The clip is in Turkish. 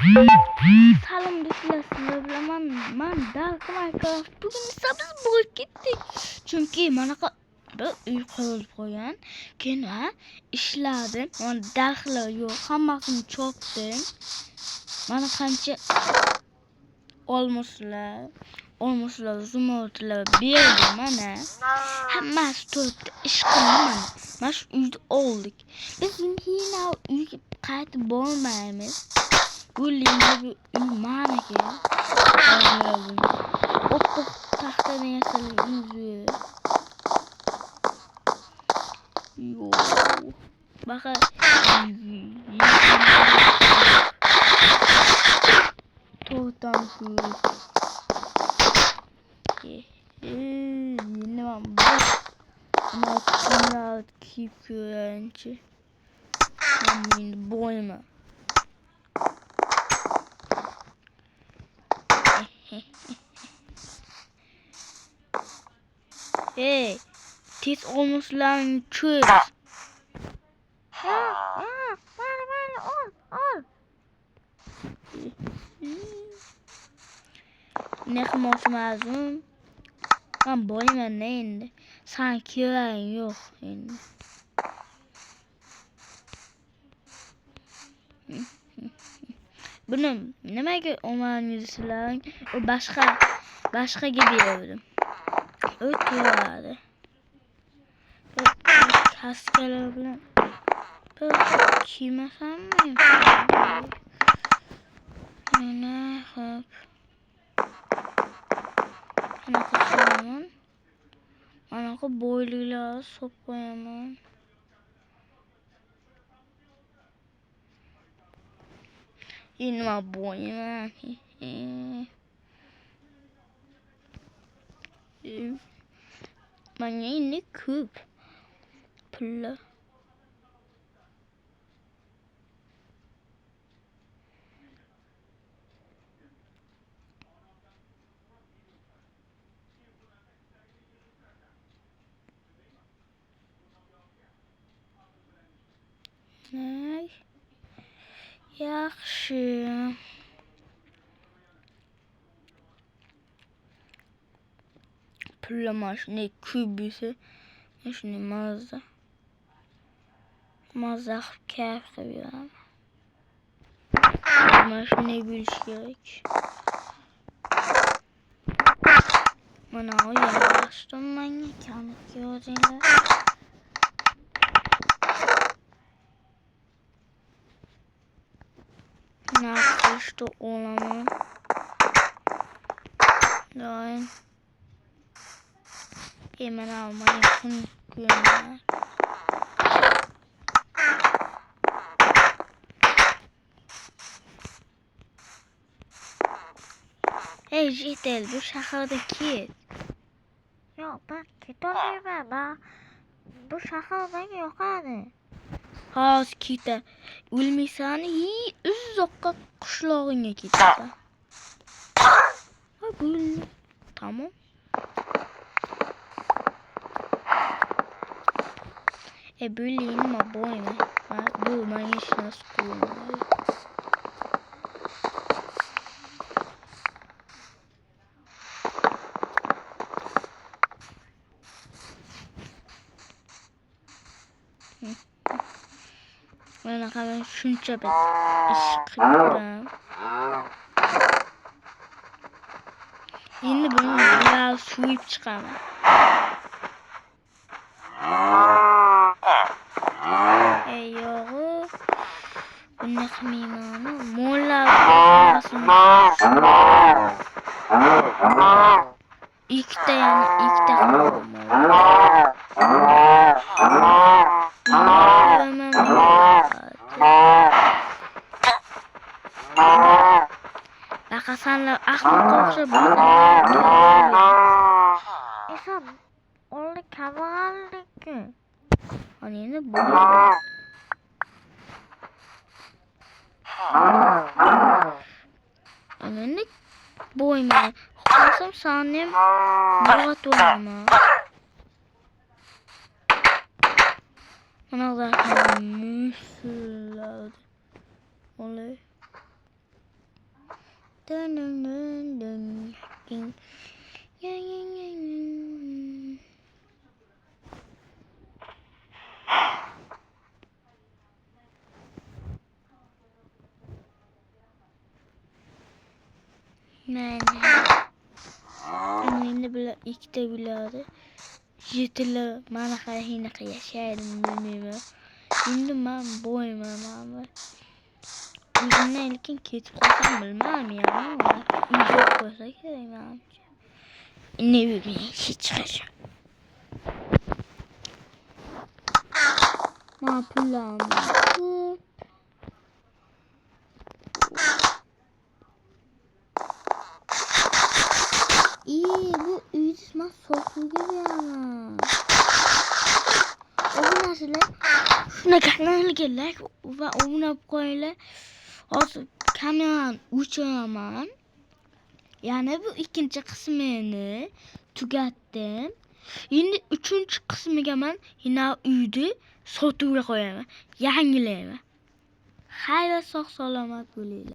Salom sizlar bilan men Dark Minecraft bugun esa biz bo'lib ketdik. Chunki mana bir uy qurilib qo'ygan. Keyin ishladim. Mana daxli yo'q, hammasini chopdim. Mana qancha olmoslar, zumurtlar berdi mana. Hammasi to'rtta ish qilaman. Mana shu uyni oldik. Biz yine uyga qaytib bormaymiz. Gulli manaki. Oppoq taxtadan yasalgan uy. Yo. Bakın. Tortan şu. Yine ben bak. Ama kumral keep görünce. Ben boyma. Hey, tez olmuşların çöz. Ne kımasım lazım? Ben boyuma ne indi? Sanki yüreğin yok indi. Bunun nimaga omanizlar o başka gibi gördüm. Ötüyorlardı. Kaskeler bilen kime sanmayayım. Ne hep. Ana kısmımın. Ana boyluyla soplayamam. Yine boyuna. Ben yine küp. Pılla. Ne? Yaxşı. Pılla maşını kübüsü. Maşını mazda. Mazda kâf kıvıyorum. Maşını bir gerek. Bana o yavaştım ben yıkanık gözüyle. Nakıştı olamam. Daim. Hemen almayı günler. Hey Jitel, bu şahırdaki. Yok ben kitaplayayım ben. Bu şahırdan yok hani. Haz kita. Ulmisani hi uzakka qishlog'ingga ketdi. Ha gul. Tamam. Böyle inme boyma. Bu ben hiç nasıl kullanıyorum. Ben hemen şunca bir iş kırdım. Yine bunu biraz suyup çıkarım. Yoğu. Bu ne kımıyım onu? Mola İlk de Bak senle aklın koksa İnsan orada kameralıydı ki. Hani ne bu? Hani ne boyma. Kalsam sannem boğat olma. Ona zaten müsülladı. Olay. Dun dun dun dun. Ding. Ding, ding, ding, ding. Endi bular ikkita bo'ladi. Yetili mana qanaqa yashaydim bilmayman. Endi men boyman mana. O'zimdan lekin ketib qolsam bilmayman ya. Uyga qo'ysa kerak menimcha. Ne bileyim hiç kaçam. Ne yapıyorum? İyi bu üyütme soğuk gibi yani. O nasıl? Şuna kanal gelek ve ona böyle artık kanal uçaman. Yani bu ikinci kısmını tügettim. Şimdi üçüncü kısmı ben yine uydu sotuğuna koyamam. Yangileyim. Hayır sağ salamat böyleyle.